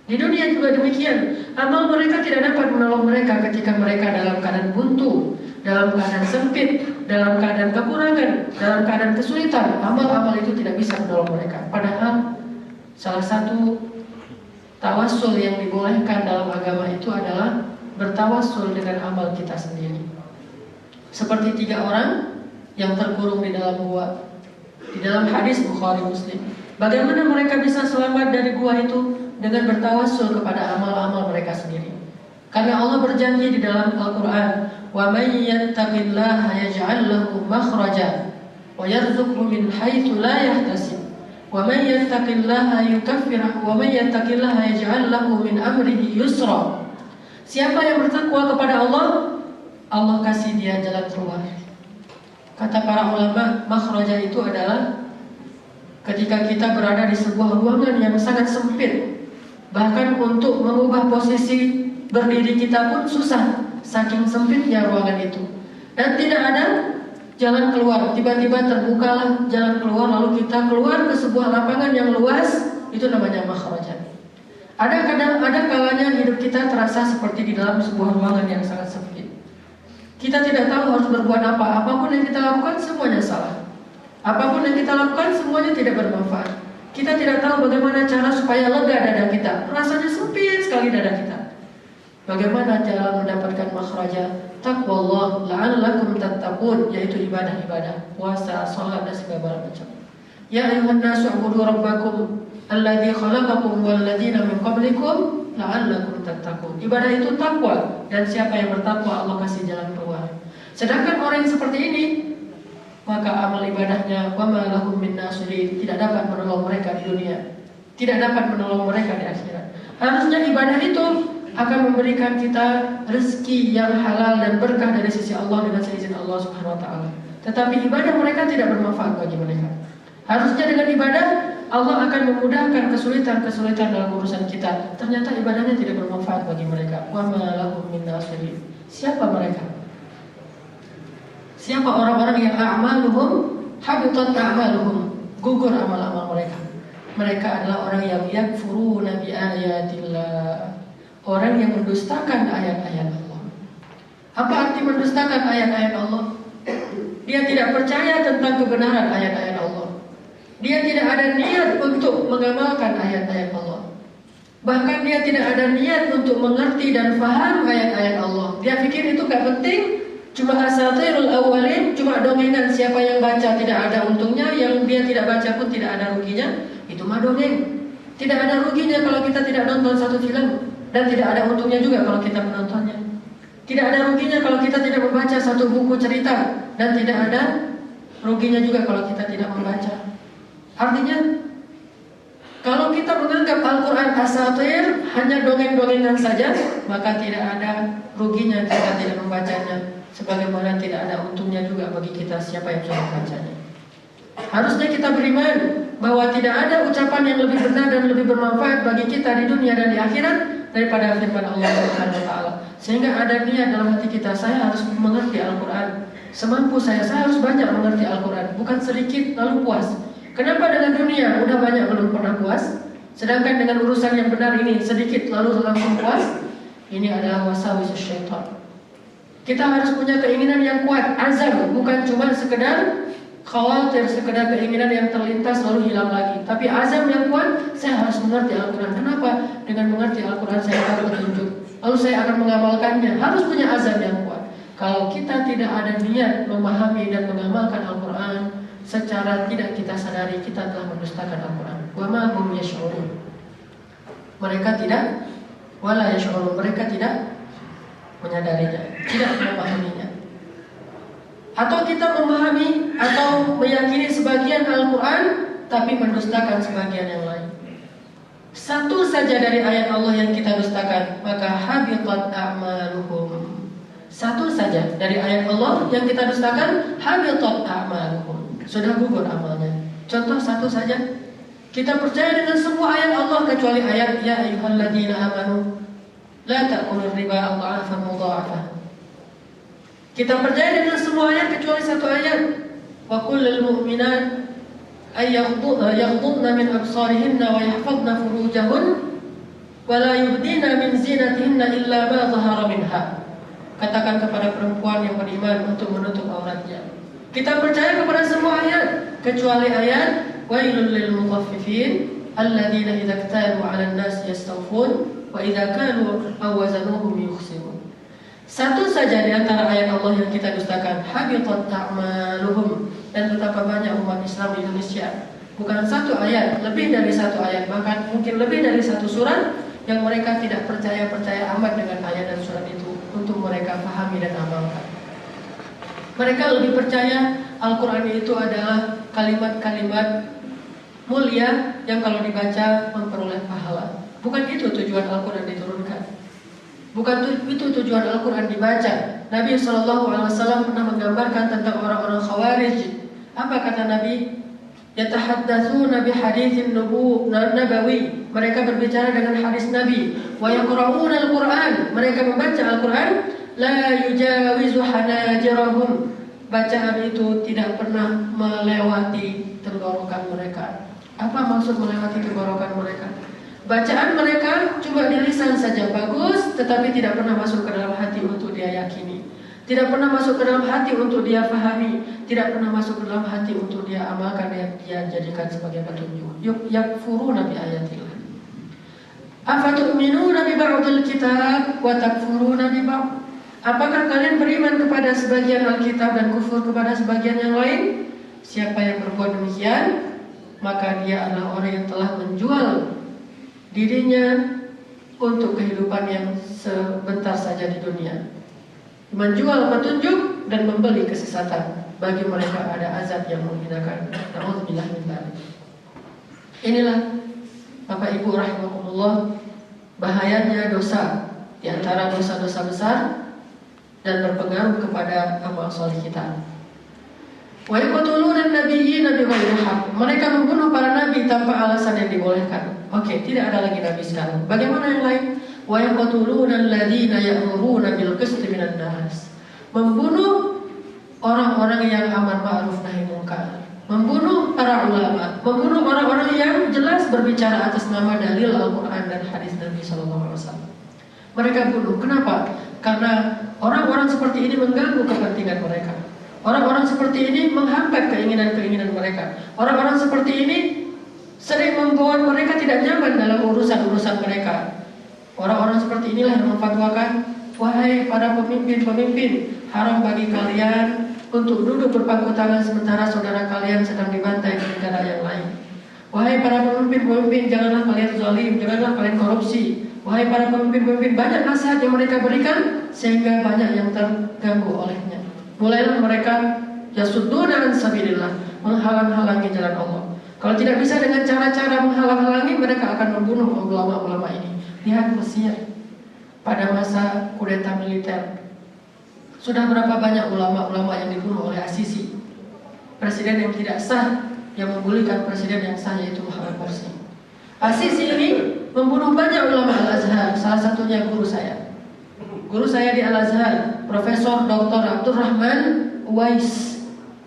Di dunia juga demikian. Amal mereka tidak dapat menolong mereka ketika mereka dalam keadaan buntu, dalam keadaan sempit, dalam keadaan kekurangan, dalam keadaan kesulitan. Amal-amal itu tidak bisa menolong mereka. Padahal salah satu tawassul yang dibolehkan dalam agama itu adalah bertawassul dengan amal kita sendiri. Seperti 3 orang yang terkurung di dalam gua. Di dalam hadis Bukhari Muslim, bagaimana mereka bisa selamat dari gua itu? Dengan bertawassul kepada amal-amal mereka sendiri. Karena Allah berjanji di dalam Al-Quran, wa may yattaqillaha yaj'al lahu makhraja wa yarzuqhu min haitsu la yahtasib wa may yattaqillaha yaj'al lahu min amrihi yusra. Siapa yang bertakwa kepada Allah, Allah kasih dia jalan keluar. Kata para ulama, makhraja itu adalah ketika kita berada di sebuah ruangan yang sangat sempit. Bahkan untuk mengubah posisi berdiri kita pun susah, saking sempitnya ruangan itu. Dan tidak ada jalan keluar. Tiba-tiba terbukalah jalan keluar, lalu kita keluar ke sebuah lapangan yang luas. Itu namanya makhrajah. Ada kalanya hidup kita terasa seperti di dalam sebuah ruangan yang sangat sempit. Kita tidak tahu harus berbuat apa. Apapun yang kita lakukan semuanya salah. Apapun yang kita lakukan semuanya tidak bermanfaat. Kita tidak tahu bagaimana cara supaya lega dada kita. Rasanya sempit sekali dada kita. Bagaimana cara mendapatkan makhraja? Taqwallah la'allakum tattaqun, yaitu ibadah-ibadah, puasa, salat dan segala macam. Ya ayuhan nasu ubudu rabbakum alladzi khalaqakum walladzina min qablikum la'allakum tattaqun. Ibadah itu takwa, dan siapa yang bertakwa Allah kasih jalan keluar. Sedangkan orang yang seperti ini, maka amal ibadahnya wa ma lahum min nasirin, tidak dapat menolong mereka di dunia, tidak dapat menolong mereka di akhirat. Harusnya ibadah itu akan memberikan kita rezeki yang halal dan berkah dari sisi Allah dengan seizin Allah Subhanahu wa taala. Tetapi ibadah mereka tidak bermanfaat bagi mereka. Harusnya dengan ibadah Allah akan memudahkan kesulitan-kesulitan dalam urusan kita. Ternyata ibadahnya tidak bermanfaat bagi mereka. Wa ma lahum min nasirin. Siapa mereka? Siapa orang-orang yang a'maluhum habitat a'maluhum, gugur amal-amal mereka. Mereka adalah orang yang yakfuruna bi ayatillah, orang yang mendustakan ayat-ayat Allah. Apa arti mendustakan ayat-ayat Allah? Dia tidak percaya tentang kebenaran ayat-ayat Allah. Dia tidak ada niat untuk mengamalkan ayat-ayat Allah. Bahkan dia tidak ada niat untuk mengerti dan faham ayat-ayat Allah. Dia pikir itu gak penting. Cuma asatirul awwalin, cuma dongengan, siapa yang baca tidak ada untungnya, yang dia tidak baca pun tidak ada ruginya. Itu mah dongeng. Tidak ada ruginya kalau kita tidak nonton satu film, dan tidak ada untungnya juga kalau kita menontonnya. Tidak ada ruginya kalau kita tidak membaca satu buku cerita, dan tidak ada ruginya juga kalau kita tidak membaca. Artinya, kalau kita menganggap Al-Quran asatir, hanya dongeng-dongengan saja, maka tidak ada ruginya kita tidak membacanya. Sebagaimana tidak ada untungnya juga bagi kita siapa yang sudah membacanya. Harusnya kita beriman bahwa tidak ada ucapan yang lebih benar dan lebih bermanfaat bagi kita di dunia dan di akhirat daripada firman Allah Subhanahu wa taala. Sehingga ada niat dalam hati kita, saya harus mengerti Al-Quran. Semampu saya harus banyak mengerti Al-Quran, bukan sedikit lalu puas. Kenapa dengan dunia udah banyak belum pernah puas, sedangkan dengan urusan yang benar ini sedikit lalu langsung puas? Ini adalah wasawis syaitan. Kita harus punya keinginan yang kuat, azam, bukan cuma sekedar khawatir, sekedar keinginan yang terlintas lalu hilang lagi. Tapi azam yang kuat, saya harus mengerti Al-Quran. Kenapa? Dengan mengerti Al-Quran saya akan petunjuk, lalu saya akan mengamalkannya. Harus punya azam yang kuat. Kalau kita tidak ada niat memahami dan mengamalkan Al-Quran, secara tidak kita sadari kita telah mendustakan Al-Quran. Wa ma hum yash'urun. Mereka tidak, wala yash'urun, mereka tidak menyadarinya, tidak memahaminya. Atau kita memahami atau meyakini sebagian Al-Quran tapi mendustakan sebagian yang lain. Satu saja dari ayat Allah yang kita dustakan, maka habitat a'maluhum. Satu saja dari ayat Allah yang kita dustakan, habitat a'maluhum, sudah gugur amalnya. Contoh satu saja. Kita percaya dengan semua ayat Allah kecuali ayat ya ayyuhalladzina amanu la ta'kulur riba adha'afan mudha'afah. Kita percaya dengan semua ayat kecuali satu ayat. Wa kullil mu'minat ay yaghdudna min absarihinna wa yahfazna furujahun wala yubdina min zinatihinna illa ma zahara minha. Katakan kepada perempuan yang beriman untuk menutup auratnya. Kita percaya kepada semua ayat kecuali ayat wailul lil mutaffifin alladzina idza iktalu 'alan nas yastawfun wa idza kalu aw wazanuhum yukhsirun. Satu saja di antara ayat Allah yang kita dustakan, habitat a'maluhum. Dan betapa banyak umat Islam di Indonesia, bukan satu ayat, lebih dari satu ayat, bahkan mungkin lebih dari satu surat yang mereka tidak percaya amat dengan ayat dan surat itu untuk mereka pahami dan amalkan. Mereka lebih percaya Al-Quran itu adalah kalimat-kalimat mulia yang kalau dibaca memperoleh pahala. Bukan itu tujuan Al-Quran diturunkan. Bukan itu tujuan Al-Quran dibaca. Nabi SAW pernah menggambarkan tentang orang-orang Khawarij. Apa kata Nabi? Yatahaddatsuna bihaditsin nabawi. Mereka berbicara dengan hadis Nabi. Wa yaqra'una al-Qur'an. Mereka membaca Al-Quran. La yujawizu hanajirahum. Bacaan itu tidak pernah melewati tenggorokan mereka. Apa maksud melewati tenggorokan mereka? Bacaan mereka cuma di lisan saja bagus, tetapi tidak pernah masuk ke dalam hati untuk dia yakini. Tidak pernah masuk ke dalam hati untuk dia fahami. Tidak pernah masuk ke dalam hati untuk dia amalkan, dia jadikan sebagai petunjuk. Yakfuruna bi ayatillah. Afatu'minuna bi ba'dil kitab wa takfuruna bi ba'd. Apakah kalian beriman kepada sebagian Alkitab dan kufur kepada sebagian yang lain? Siapa yang berbuat demikian, maka dia adalah orang yang telah menjual dirinya untuk kehidupan yang sebentar saja di dunia. Menjual petunjuk dan membeli kesesatan. Bagi mereka ada azab yang menghinakan. Na'udzubillah min dzalik. Inilah Bapak Ibu rahimakumullah, bahayanya dosa, di antara dosa-dosa besar dan berpengaruh kepada amal soleh kita. Wa yaqtuluna an-nabiyyina bighairi haqq. Mereka membunuh para nabi tanpa alasan yang dibolehkan. Oke, tidak ada lagi nabi sekarang. Bagaimana yang lain? Wa yaqtuluna alladziina ya'muruna bil qisti minan nas. Membunuh orang-orang yang amar ma'ruf nahi munkar. Membunuh para ulama, membunuh orang-orang yang jelas berbicara atas nama dalil Al-Qur'an dan hadis Nabi sallallahu alaihi wasallam. Mereka bunuh. Kenapa? Karena orang-orang seperti ini mengganggu kepentingan mereka. Orang-orang seperti ini menghambat keinginan-keinginan mereka. Orang-orang seperti ini sering membuat mereka tidak nyaman dalam urusan-urusan mereka. Orang-orang seperti inilah yang memfatwakan, wahai para pemimpin-pemimpin, haram bagi kalian untuk duduk berpangku tangan sementara saudara kalian sedang dibantai di negara yang lain. Wahai para pemimpin-pemimpin, janganlah kalian zalim, janganlah kalian korupsi. Wahai para pemimpin-pemimpin, banyak nasihat yang mereka berikan sehingga banyak yang terganggu olehnya. Mulailah mereka yasudduna an sabilillah, menghalang-halangi jalan Allah. Kalau tidak bisa dengan cara-cara menghalang-halangi, mereka akan membunuh ulama-ulama ini. Lihat Mesir pada masa kudeta militer. Sudah berapa banyak ulama-ulama yang dibunuh oleh Asisi, presiden yang tidak sah, yang membulikan presiden yang sah, yaitu Muhammad Morsi. Asisi ini membunuh banyak ulama Al-Azhar, salah satunya guru saya. Guru saya di Al-Azhar, Profesor Dr. Abdurrahman Uwais,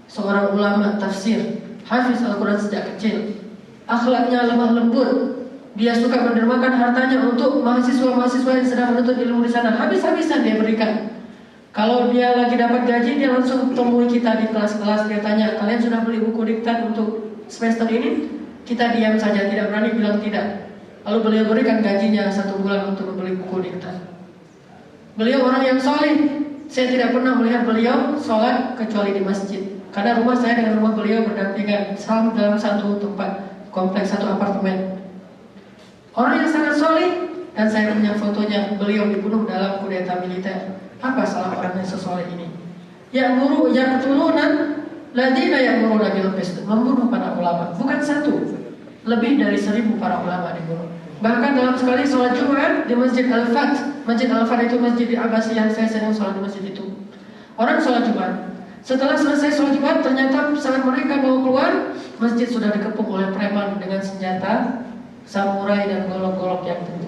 seorang ulama tafsir, hafiz Al-Quran sejak kecil. Akhlaknya lemah lembut. Dia suka mendermakan hartanya untuk mahasiswa-mahasiswa yang sedang menuntut ilmu di sana. Habis-habisan dia berikan. Kalau dia lagi dapat gaji, dia langsung temui kita di kelas-kelas. Dia tanya, kalian sudah beli buku diktat untuk semester ini? Kita diam saja, tidak berani bilang tidak. Lalu beliau berikan gajinya 1 bulan untuk membeli buku diktat. Beliau orang yang soleh. Saya tidak pernah melihat beliau sholat kecuali di masjid. Karena rumah saya dengan rumah beliau berdampingan, dalam satu tempat, kompleks, satu apartemen. Orang yang sangat soleh, dan saya punya fotonya. Beliau dibunuh dalam kudeta militer. Apa salah orang yang sesoleh ini? Ya'muru yaqtuluna ladina ya'muruna bil qist. Membunuh para ulama. Bukan satu, lebih dari 1000 para ulama dibunuh. Bahkan dalam sekali sholat Jumat di Masjid Al-Fat. Masjid Al-Fat itu masjid di Abbasiyah. Saya sedang sholat di masjid itu. Orang sholat Jumat. Setelah selesai sholat Jumat, ternyata saat mereka mau keluar, masjid sudah dikepung oleh preman dengan senjata samurai dan golok-golok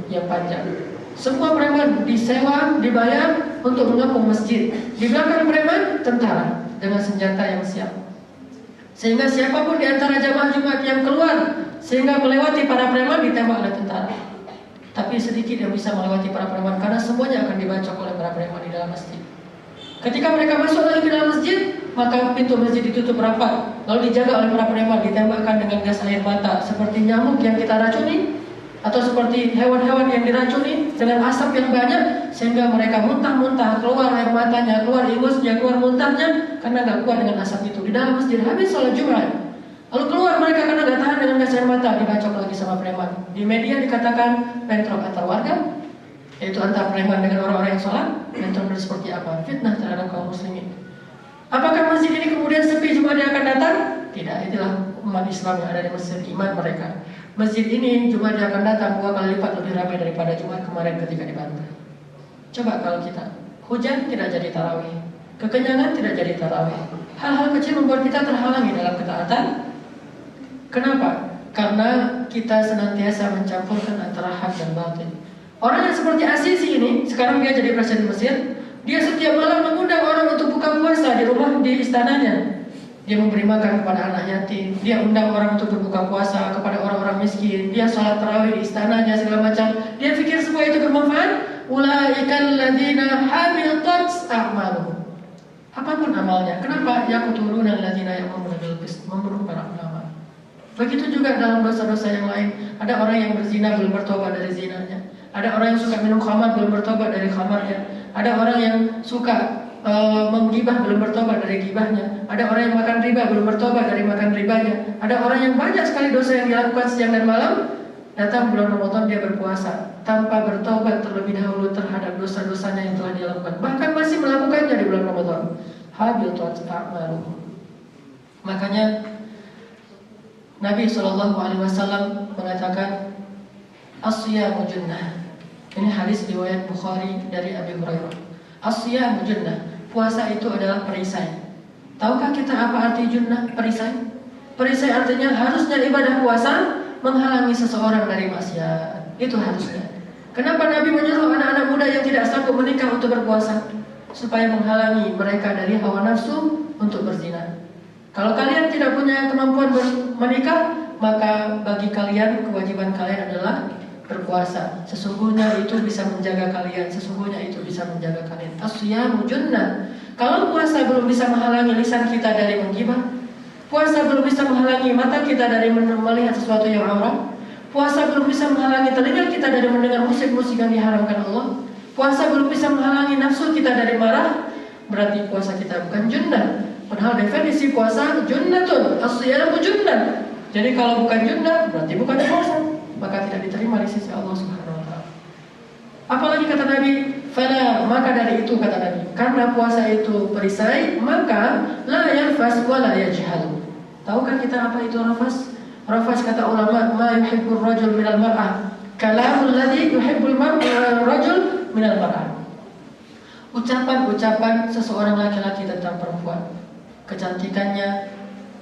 yang panjang. Semua preman disewa, dibayar untuk mengepung masjid. Di belakang preman, tentara dengan senjata yang siap. Sehingga siapapun di antara jamaah Jumat yang keluar sehingga melewati para preman ditembak oleh tentara. Tapi tapi sedikit yang bisa melewati para preman karena semuanya akan dibacok oleh para preman di dalam masjid. Ketika mereka masuk lagi ke dalam masjid, maka pintu masjid ditutup rapat, lalu dijaga oleh para preman, ditembakkan dengan gas air mata seperti nyamuk yang kita racuni atau seperti hewan-hewan yang diracuni dengan asap yang banyak sehingga mereka muntah-muntah, keluar air matanya, keluar ingusnya, keluar muntahnya karena nggak kuat dengan asap itu. Di dalam masjid habis sholat Jumat, lalu keluar mereka karena nggak tahan dengan gas air mata, dibacok lagi sama preman. Di media dikatakan bentrok antar warga, yaitu antar preman dengan orang-orang yang sholat. Bentrok seperti apa? Fitnah terhadap kaum muslimin. Apakah masjid ini kemudian sepi Jumat yang akan datang? Tidak, itulah umat Islam yang ada di masjid iman mereka. Masjid ini Jumat yang akan datang 2 kali lipat lebih ramai daripada Jumat kemarin ketika dibantah. Coba kalau kita hujan tidak jadi tarawih, kekenyangan tidak jadi tarawih, hal-hal kecil membuat kita terhalangi dalam ketaatan. Kenapa? Karena kita senantiasa mencampurkan antara hak dan batil. Orang yang seperti Asisi ini, sekarang dia jadi presiden Mesir. Dia setiap malam mengundang orang untuk buka puasa di rumah, di istananya. Dia memberi makan kepada anak yatim. Dia undang orang untuk berbuka puasa kepada orang-orang miskin. Dia sholat tarawih di istananya segala macam. Dia pikir semua itu bermanfaat. Ulaikal ladzina habitat a'maluhum. Apapun amalnya. Kenapa? Yaqtuluna alladzina ya'muruna bil qist, membunuh para ulama. Begitu juga dalam dosa-dosa yang lain. Ada orang yang berzina belum bertobat dari zinanya. Ada orang yang suka minum khamar belum bertobat dari khamarnya. Ada orang yang suka menggibah belum bertobat dari gibahnya. Ada orang yang makan riba belum bertobat dari makan ribanya. Ada orang yang banyak sekali dosa yang dilakukan siang dan malam. Datang bulan Ramadan dia berpuasa tanpa bertobat terlebih dahulu terhadap dosa-dosanya yang telah dia lakukan. Bahkan masih melakukannya di bulan Ramadan. Habitat a'maluhum. Makanya Nabi SAW mengatakan as-siyamu junnah. Ini hadis riwayat Bukhari dari Abi Hurairah. As-siyamu junnah. Puasa itu adalah perisai. Tahukah kita apa arti junnah, perisai? Perisai artinya harusnya ibadah puasa menghalangi seseorang dari maksiat. Itu harusnya. Kenapa Nabi menyuruh anak-anak muda yang tidak sanggup menikah untuk berpuasa? Supaya menghalangi mereka dari hawa nafsu untuk berzina. Kalau kalian tidak punya kemampuan menikah, maka bagi kalian kewajiban kalian adalah berpuasa. Sesungguhnya itu bisa menjaga kalian. Sesungguhnya itu bisa menjaga kalian. As-siyamu junnah. Kalau puasa belum bisa menghalangi lisan kita dari menggibah, puasa belum bisa menghalangi mata kita dari melihat sesuatu yang aurat, puasa belum bisa menghalangi telinga kita dari mendengar musik-musik yang diharamkan Allah, puasa belum bisa menghalangi nafsu kita dari marah, berarti puasa kita bukan junnah. Padahal definisi puasa junnatun, as-siyamu junnah. Jadi kalau bukan junnah berarti bukan puasa, maka tidak diterima di sisi Allah Subhanahu wa taala. Apalagi kata Nabi, fala, maka dari itu kata Nabi, karena puasa itu perisai, maka la yarfas wa la yajhal. Tahukah kita apa itu rafas? Rafas kata ulama, ma yuhibbur rajul minal mar'ah, kalamul ladzi yuhibbul rajul minal mar'ah. Ucapan-ucapan seseorang laki-laki tentang perempuan. Kecantikannya,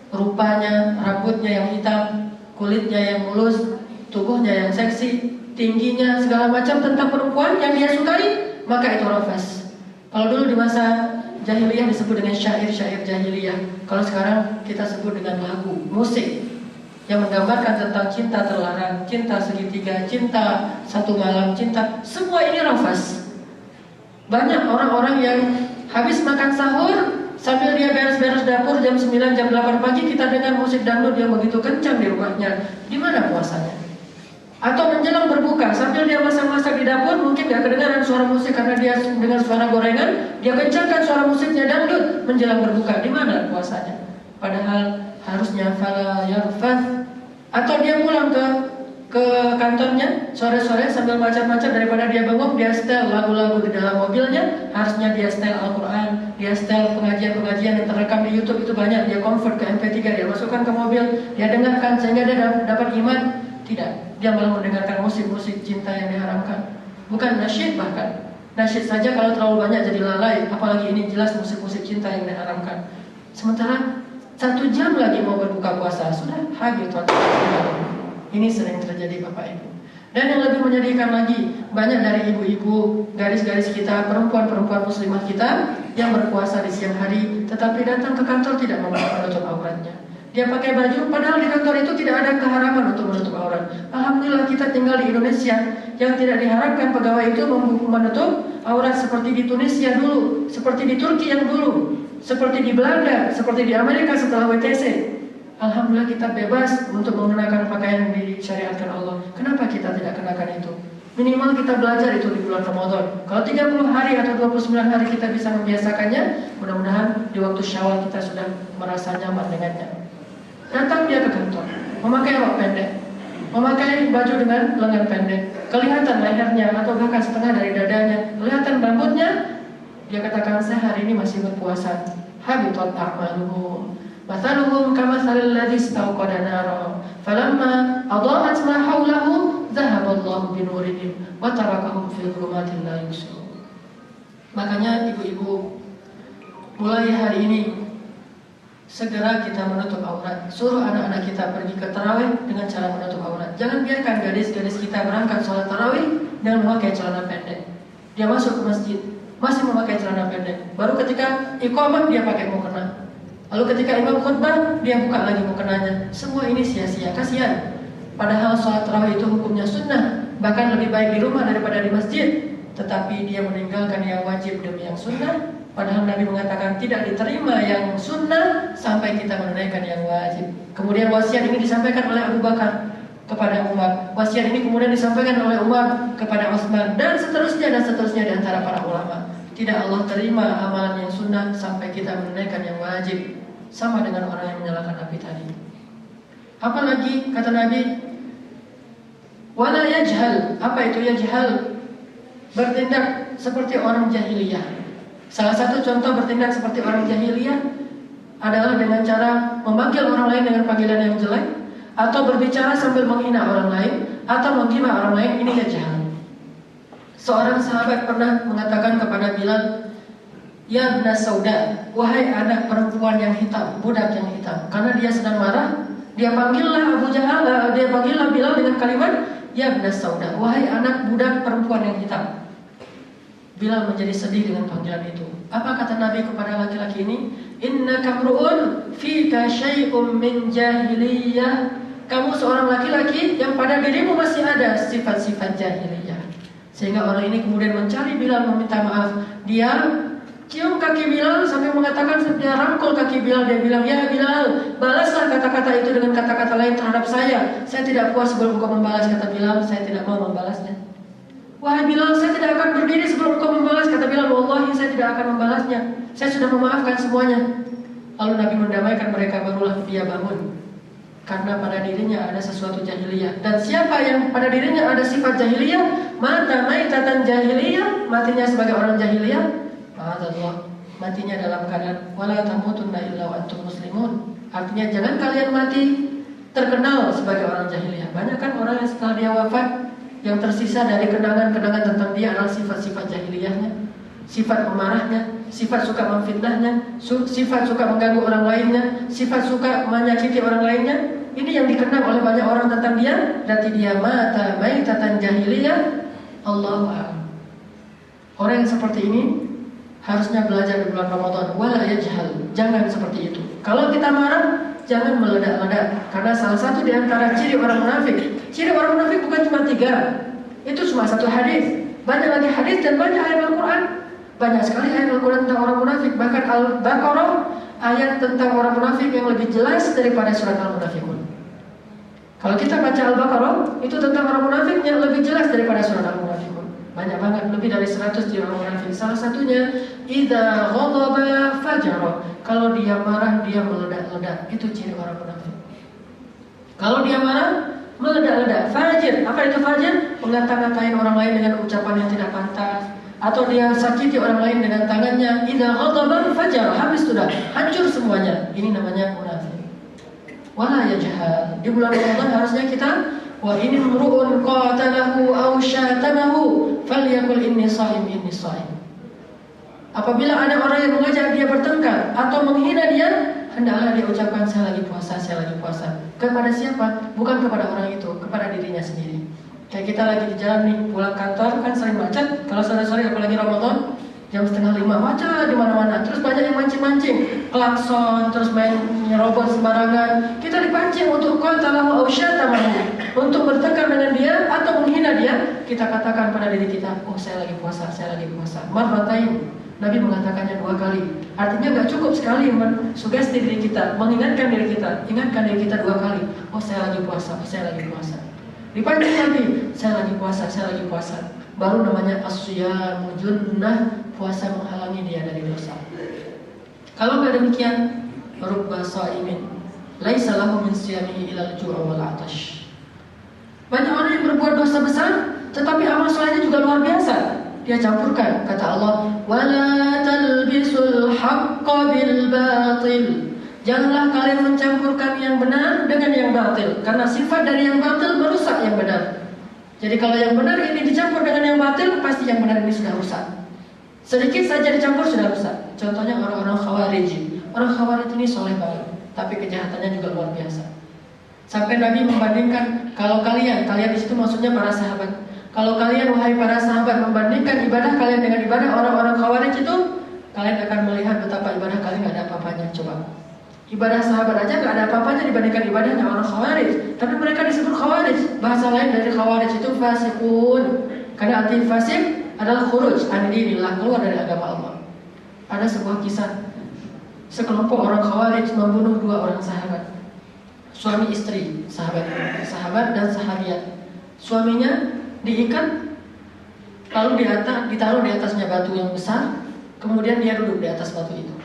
rupanya, rambutnya yang hitam, kulitnya yang mulus, tubuhnya yang seksi, tingginya, segala macam tentang perempuan yang dia sukai, maka itu rafas. Kalau dulu di masa jahiliyah disebut dengan syair-syair jahiliyah. Kalau sekarang kita sebut dengan lagu, musik yang menggambarkan tentang cinta terlarang, cinta segitiga, cinta satu malam, cinta, semua ini rafas. Banyak orang-orang yang habis makan sahur sambil dia beres-beres dapur jam 9, jam 8 pagi kita dengar musik dangdut yang begitu kencang di rumahnya. Di mana puasanya? Atau menjelang berbuka sambil dia masak-masak di dapur, mungkin gak kedengaran suara musik karena dia dengar suara gorengan, dia kencangkan suara musiknya dangdut menjelang berbuka. Di mana puasanya? Padahal harusnya fala yarfath. Atau dia pulang ke kantornya sore-sore sambil macam-macam, daripada dia bengong, dia setel lagu-lagu di dalam mobilnya. Harusnya dia setel Al-Quran, dia setel pengajian-pengajian yang terekam di YouTube, itu banyak. Dia convert ke MP3, dia masukkan ke mobil, dia dengarkan sehingga dia dapat iman. Tidak, dia malah mendengarkan musik-musik cinta yang diharamkan. Bukan nasyid, bahkan nasyid saja kalau terlalu banyak jadi lalai, apalagi ini jelas musik-musik cinta yang diharamkan. Sementara 1 jam lagi mau berbuka puasa, sudah habis. Ini sering terjadi Bapak Ibu. Dan yang lebih menyedihkan lagi, banyak dari ibu-ibu, garis-garis kita, perempuan-perempuan muslimah kita yang berpuasa di siang hari, tetapi datang ke kantor tidak menutup auratnya. Dia pakai baju, padahal di kantor itu tidak ada keharaman untuk menutup aurat. Alhamdulillah kita tinggal di Indonesia yang tidak diharapkan pegawai itu menutup aurat seperti di Tunisia dulu, seperti di Turki yang dulu, seperti di Belanda, seperti di Amerika setelah WTC. Alhamdulillah kita bebas untuk menggunakan pakaian yang disyariatkan Allah. Kenapa kita tidak kenakan itu? Minimal kita belajar itu di bulan Ramadan. Kalau 30 hari atau 29 hari kita bisa membiasakannya, mudah-mudahan di waktu Syawal kita sudah merasa nyaman dengannya. Datang dia ke kantor, memakai rok pendek, memakai baju dengan lengan pendek, kelihatan lehernya atau bahkan setengah dari dadanya, kelihatan rambutnya. Dia katakan, saya hari ini masih berpuasa. Habitat a'maluhum, mathaluhum kamathalil ladzi istawqada nara, falamma adaa'at ma hawlahu dhahaballahu binurihim wa tarakahum fi dhulumatin la yubsirun. Makanya ibu-ibu, mulai hari ini segera kita menutup aurat. Suruh anak-anak kita pergi ke tarawih dengan cara menutup aurat. Jangan biarkan gadis-gadis kita berangkat sholat tarawih dengan memakai celana pendek. Dia masuk ke masjid masih memakai celana pendek. Baru ketika iqamah dia pakai mukena. Lalu ketika imam khutbah dia buka lagi mukenanya. Semua ini sia-sia, kasihan. Padahal sholat tarawih itu hukumnya sunnah, bahkan lebih baik di rumah daripada di masjid. Tetapi dia meninggalkan yang wajib demi yang sunnah. Padahal Nabi mengatakan tidak diterima yang sunnah sampai kita menunaikan yang wajib. Kemudian wasiat ini disampaikan oleh Abu Bakar kepada Umar. Wasiat ini kemudian disampaikan oleh Umar kepada Utsman dan seterusnya di antara para ulama. Tidak Allah terima amalan yang sunnah sampai kita menunaikan yang wajib. Sama dengan orang yang menyalakan api tadi. Apalagi kata Nabi, wala yajhal. Apa itu yajhal? Bertindak seperti orang jahiliyah. Salah satu contoh bertindak seperti orang jahiliyah adalah dengan cara memanggil orang lain dengan panggilan yang jelek, atau berbicara sambil menghina orang lain, atau menghina orang lain. Ini yajhal. Seorang sahabat pernah mengatakan kepada Bilal, ya ibna sauda, wahai anak perempuan yang hitam, budak yang hitam. Karena dia sedang marah, dia panggillah Bilal dengan kalimat, ya ibna sauda, wahai anak budak perempuan yang hitam. Bilal menjadi sedih dengan panggilan itu. Apa kata Nabi kepada laki-laki ini? Innaka mru'un fika syai'un min jahiliyah. Kamu seorang laki-laki yang pada dirimu masih ada sifat-sifat jahiliyah. Sehingga orang ini kemudian mencari Bilal meminta maaf. Dia cium kaki Bilal sampai mengatakan, dia rangkul kaki Bilal. Dia bilang, ya Bilal, balaslah kata-kata itu dengan kata-kata lain terhadap saya. Saya tidak puas sebelum engkau membalas. Kata Bilal, saya tidak mau membalasnya. Wahai Bilal, saya tidak akan berdiri sebelum engkau membalas. Kata Bilal, wallahi saya tidak akan membalasnya. Saya sudah memaafkan semuanya. Lalu Nabi mendamaikan mereka, barulah dia bangun. Karena pada dirinya ada sesuatu jahiliyah. Dan siapa yang pada dirinya ada sifat jahiliyah, mata maitatan jahiliyah, matinya sebagai orang jahiliyah, ma'adzallah, matinya dalam keadaan wala tamutunna illa wa antum muslimun. Artinya jangan kalian mati terkenal sebagai orang jahiliyah. Banyak kan orang yang setelah dia wafat, yang tersisa dari kenangan-kenangan tentang dia adalah sifat-sifat jahiliyahnya, sifat pemarahnya, sifat suka memfitnahnya, sifat suka mengganggu orang lainnya, sifat suka menyakiti orang lainnya. Ini yang dikenang oleh banyak orang tentang dia. Berarti dia mata maitatan jahiliyah. Allahu a'lam. Orang yang seperti ini harusnya belajar di bulan Ramadan. Wala yajhal. Jangan seperti itu. Kalau kita marah, jangan meledak-ledak. Karena salah satu di antara ciri orang munafik. Ciri orang munafik bukan cuma 3. Itu cuma satu hadis. Banyak lagi hadis dan banyak ayat Al-Quran. Banyak sekali ayat Al-Quran tentang orang munafik. Bahkan Al-Baqarah ayat tentang orang munafik yang lebih jelas daripada surat Al-Munafikun. Kalau kita baca Al-Baqarah, itu tentang orang munafik yang lebih jelas daripada surat Al-Munafikun. Banyak banget, lebih dari 100 ciri orang munafik. Salah satunya, idza ghadaba fajara. Kalau dia marah, dia meledak-ledak. Itu ciri orang munafik. Kalau dia marah, meledak-ledak. Fajir, apa itu fajir? Mengata-ngatain orang lain dengan ucapan yang tidak pantas, atau dia sakiti orang lain dengan tangannya. Idza ghadaba fajara, habis sudah, hancur semuanya. Ini namanya munafik. Wala yajhal. Di bulan Ramadan harusnya kita, wa in imru'un qatalahu aw syatamahu falyaqul inni shaim inni shaim. Apabila ada orang yang mengajak dia bertengkar atau menghina dia, hendaklah dia ucapkan saya lagi puasa. Kepada siapa? Bukan kepada orang itu, kepada dirinya sendiri. Kayak kita lagi di jalan nih, pulang kantor kan sering macet. Kalau sore-sore apalagi Ramadan, Jam 4:30 macet di mana-mana. Terus banyak yang mancing-mancing, klakson, terus main nyerobot sembarangan. Kita dipancing untuk qatalahu aw syatamahu, untuk bertengkar dengan dia atau menghina dia. Kita katakan pada diri kita, oh saya lagi puasa, saya lagi puasa. Marratain. Nabi mengatakannya 2 kali. Artinya nggak cukup sekali sugesti diri kita, mengingatkan diri kita, ingatkan diri kita 2 kali. Oh saya lagi puasa, oh saya lagi puasa. Dipancing lagi, saya lagi puasa, saya lagi puasa. Baru namanya as-siyamu junnah, puasa menghalangi dia dari dosa. Kalau nggak demikian, rubba sha'imin laisa lahu min siyamihi ilal ju' wal 'atash. Banyak orang yang berbuat dosa besar, tetapi amal solehnya juga luar biasa. Dia campurkan, kata Allah, wala talbisul haqqa bil batil. Janganlah kalian mencampurkan yang benar dengan yang batil, karena sifat dari yang batil merusak yang benar. Jadi kalau yang benar ini dicampur dengan yang batil, pasti yang benar ini sudah rusak. Sedikit saja dicampur sudah rusak. Contohnya orang-orang Khawarij. Orang Khawarij ini soleh banget, tapi kejahatannya juga luar biasa. Sampai Nabi membandingkan, kalau kalian di situ maksudnya para sahabat. Kalau kalian wahai para sahabat membandingkan ibadah kalian dengan ibadah orang-orang Khawarij itu, kalian akan melihat betapa ibadah kalian nggak ada apa-apanya. Coba. Ibadah sahabat aja nggak ada apa-apanya dibandingkan ibadahnya orang Khawarij. Tapi mereka disebut Khawarij. Bahasa lain dari Khawarij itu fasikun. Karena arti fasik adalah khuruj an dinillah, keluar dari agama Allah. Ada sebuah kisah, sekelompok orang Khawarij membunuh 2 orang sahabat, suami istri, sahabat dan sahabiat. Suaminya diikat, lalu ditaruh di atasnya batu yang besar, kemudian dia duduk di atas batu itu.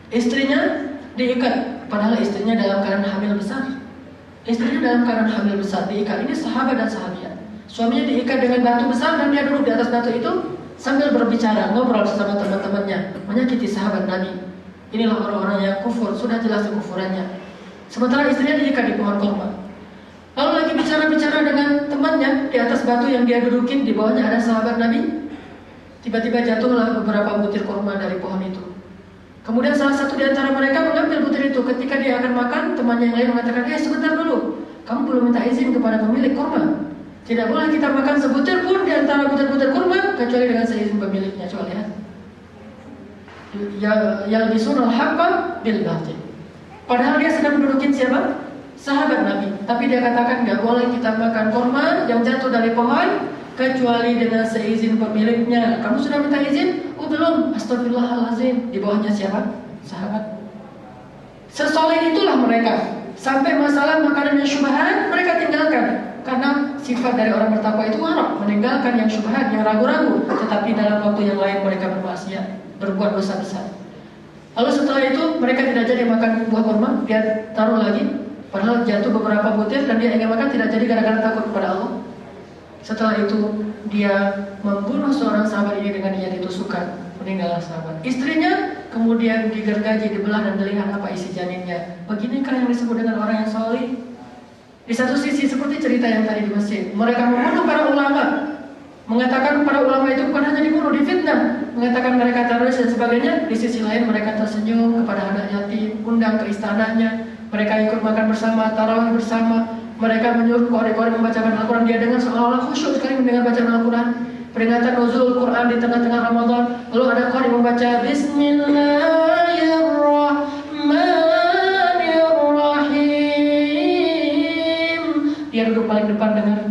Istrinya diikat, padahal istrinya dalam keadaan hamil besar. Istrinya dalam keadaan hamil besar diikat. Ini sahabat dan sahabiat. Suaminya diikat dengan batu besar dan dia duduk di atas batu itu sambil berbicara, ngobrol bersama teman-temannya, menyakiti sahabat Nabi. Inilah orang-orang yang kufur, sudah jelas kekufurannya. Sementara istrinya diikat di pohon kurma. Lalu lagi bicara-bicara dengan temannya di atas batu yang dia dudukin, di bawahnya ada sahabat Nabi. Tiba-tiba jatuhlah beberapa butir kurma dari pohon itu. Kemudian salah satu di antara mereka mengambil butir itu. Ketika dia akan makan, temannya yang lain mengatakan, sebentar dulu, kamu belum minta izin kepada pemilik kurma. Tidak boleh kita makan sebutir pun di antara butir-butir kurma kecuali dengan seizin pemiliknya. Coba lihat. Yalbisunal haqqa bil batil. Padahal dia sedang mendudukin siapa? Sahabat Nabi. Tapi dia katakan nggak boleh kita makan kurma yang jatuh dari pohon kecuali dengan seizin pemiliknya. Kamu sudah minta izin? Oh belum. Astagfirullahalazim. Di bawahnya siapa? Sahabat. Sesoleh itulah mereka. Sampai masalah makanan yang syubhat mereka tinggalkan. Karena sifat dari orang bertakwa itu warok, meninggalkan yang syubhat, yang ragu-ragu. Tetapi dalam waktu yang lain mereka bermaksiat, berbuat dosa besar. Lalu setelah itu mereka tidak jadi makan buah kurma, dia taruh lagi. Padahal jatuh beberapa butir dan dia ingin makan, tidak jadi gara-gara takut kepada Allah. Setelah itu dia membunuh seorang sahabat ini dengan dia ditusukkan, meninggallah sahabat. Istrinya kemudian digergaji, dibelah dan dilihat apa isi janinnya. Beginikah yang disebut dengan orang yang saleh? Di satu sisi seperti cerita yang tadi di masjid, mereka membunuh para ulama, mengatakan para ulama itu bukan hanya dibunuh, difitnah, mengatakan mereka teroris dan sebagainya. Di sisi lain mereka tersenyum kepada anak yatim, undang ke istananya, mereka ikut makan bersama, tarawih bersama. Mereka menyuruh qari-qari membacakan Al-Quran. Dia dengar seolah-olah khusyuk sekali mendengar bacaan Al-Quran. Peringatan nuzul Quran di tengah-tengah Ramadan. Lalu ada qari membaca Bismillahirrahmanirrahim. Dia duduk paling depan dengar.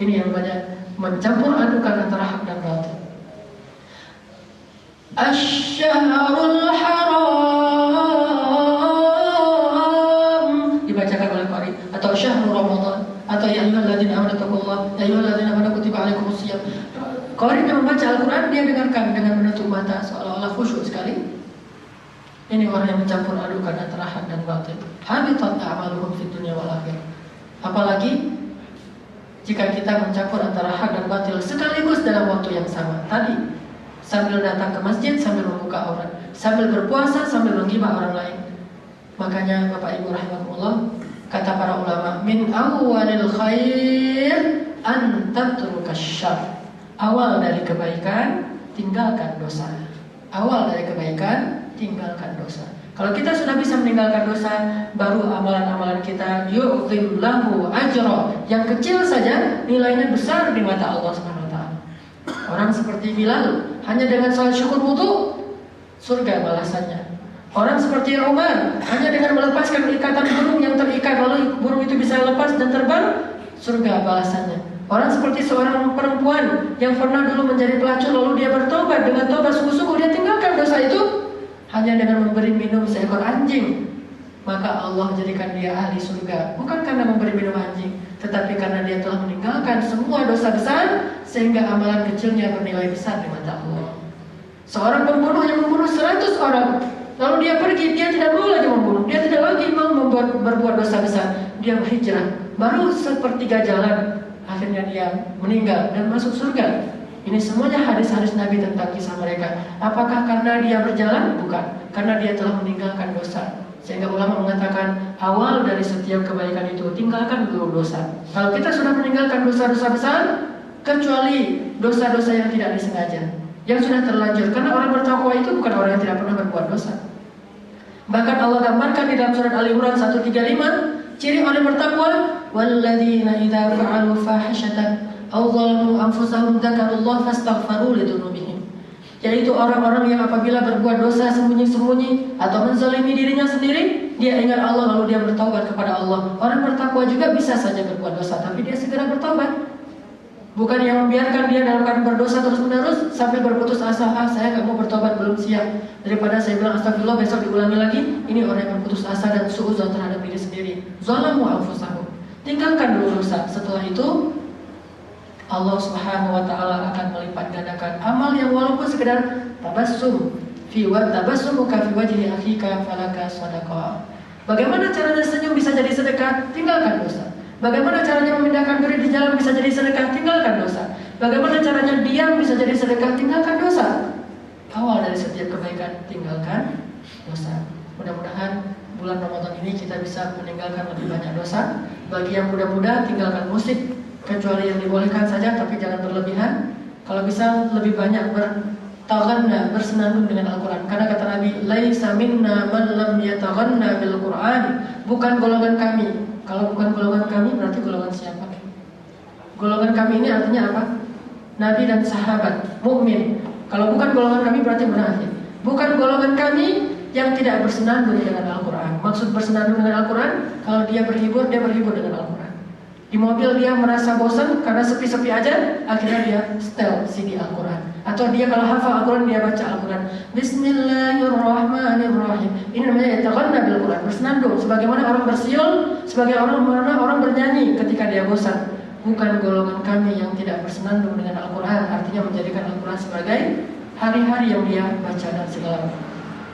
Ini yang banyak mencampur adukan antara hak dan batil. Asy-syahrul haram dibacakan oleh qari, atau syahrul ramadan, atau ya ayyuhalladzina amanu taqullaha, ya ayyuhalladzina amanu kutiba alaikumusiyam. Qari yang membaca Al-Quran dia dengarkan dengan menutup mata seolah-olah khusyuk sekali. Ini orang yang mencampur adukan antara hak dan batil. Habitat a'maluhum fid dunya wal akhirah. Apalagi jika kita mencampur antara hak dan batil sekaligus dalam waktu yang sama. Tadi sambil datang ke masjid, sambil membuka aurat, sambil berpuasa, sambil menggibah orang lain. Makanya Bapak Ibu rahimakumullah, kata para ulama, min awwalil khair an tatrukas syarr. Awal dari kebaikan, tinggalkan dosa. Awal dari kebaikan, tinggalkan dosa. Kalau kita sudah bisa meninggalkan dosa, baru amalan-amalan kita yu'zim lahu ajra. Yang kecil saja nilainya besar di mata Allah Subhanahu wa taala. Orang seperti Bilal hanya dengan salat syukur wudu surga balasannya. Orang seperti Umar hanya dengan melepaskan ikatan burung yang terikat lalu burung itu bisa lepas dan terbang, surga balasannya. Orang seperti seorang perempuan yang pernah dulu menjadi pelacur lalu dia bertobat dengan tobat sungguh-sungguh, dia tinggalkan dosa itu hanya dengan memberi minum seekor anjing, maka Allah jadikan dia ahli surga. Bukan karena memberi minum anjing, tetapi karena dia telah meninggalkan semua dosa besar sehingga amalan kecilnya bernilai besar di mata Allah. Seorang pembunuh yang membunuh 100 orang, lalu dia pergi, dia tidak mau lagi membunuh, dia tidak lagi mau berbuat dosa besar, dia berhijrah, baru sepertiga jalan akhirnya dia meninggal dan masuk surga. Ini semuanya hadis-hadis Nabi tentang kisah mereka. Apakah karena dia berjalan? Bukan, karena dia telah meninggalkan dosa. Sehingga ulama mengatakan awal dari setiap kebaikan itu tinggalkan dulu dosa. Kalau kita sudah meninggalkan dosa-dosa besar, kecuali dosa-dosa yang tidak disengaja, yang sudah terlanjur. Karena orang bertakwa itu bukan orang yang tidak pernah berbuat dosa. Bahkan Allah gambarkan di dalam surat Al-Imran 135, ciri orang bertakwa, walladzina idza fa'alu fahishatan aw zalamu anfusahum dzakarullaha fastaghfaru lidzunubihim. Yaitu orang-orang yang apabila berbuat dosa sembunyi-sembunyi atau menzalimi dirinya sendiri, dia ingat Allah lalu dia bertaubat kepada Allah. Orang bertakwa juga bisa saja berbuat dosa, tapi dia segera bertaubat. Bukan yang membiarkan dia dalam keadaan berdosa terus-menerus sampai berputus asa, saya nggak mau bertobat, belum siap. Daripada saya bilang astagfirullah besok diulangi lagi, ini orang yang berputus asa dan suudzon terhadap diri sendiri. Zalamu anfusahum. Tinggalkan dulu dosa. Setelah itu Allah Subhanahu wa taala akan melipat gandakan amal yang walaupun sekedar tabassum fi wa tabassumuka fi wajhi akhika falaka shadaqah. Bagaimana caranya senyum bisa jadi sedekah? Tinggalkan dosa. Bagaimana caranya memindahkan diri di jalan bisa jadi sedekah? Tinggalkan dosa. Bagaimana caranya diam bisa jadi sedekah? Tinggalkan dosa. Awal dari setiap kebaikan, tinggalkan dosa. Mudah-mudahan bulan Ramadan ini kita bisa meninggalkan lebih banyak dosa. Bagi yang muda-muda, tinggalkan musik, kecuali yang dibolehkan saja, tapi jangan berlebihan. Kalau bisa lebih banyak bertaghanna, bersenandung dengan Al-Quran. Karena kata Nabi, laisa minna man lam yataghanna bil Quran. Bukan golongan kami. Kalau bukan golongan kami, berarti golongan siapa? Golongan kami ini artinya apa? Nabi dan sahabat, mukmin. Kalau bukan golongan kami, berarti munafik. Bukan golongan kami yang tidak bersenandung dengan Al-Quran. Maksud bersenandung dengan Al-Quran, kalau dia berhibur dengan Al-Quran. Di mobil dia merasa bosan karena sepi-sepi aja, akhirnya dia setel CD Al-Quran. Atau dia kalau hafal Al-Quran, dia baca Al-Quran. Bismillahirrahmanirrahim. Ini namanya yataghanna bil Quran, bersenandung. Sebagaimana orang bersiul, sebagaimana orang bernyanyi ketika dia bosan. Bukan golongan kami yang tidak bersenandung dengan Al-Quran, artinya menjadikan Al-Quran sebagai hari-hari yang dia baca dan segala.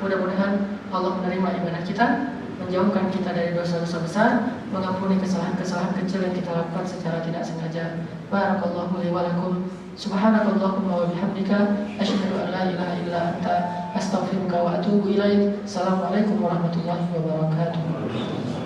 Mudah-mudahan Allah menerima ibadah kita, menjauhkan kita dari dosa-dosa besar, mengampuni kesalahan-kesalahan kecil yang kita lakukan secara tidak sengaja. Barakallahu li wa lakum. Subhanakallahumma wa bihamdika asyhadu an la ilaha illa anta astaghfiruka wa atubu ilaik. Assalamualaikum warahmatullahi wabarakatuh.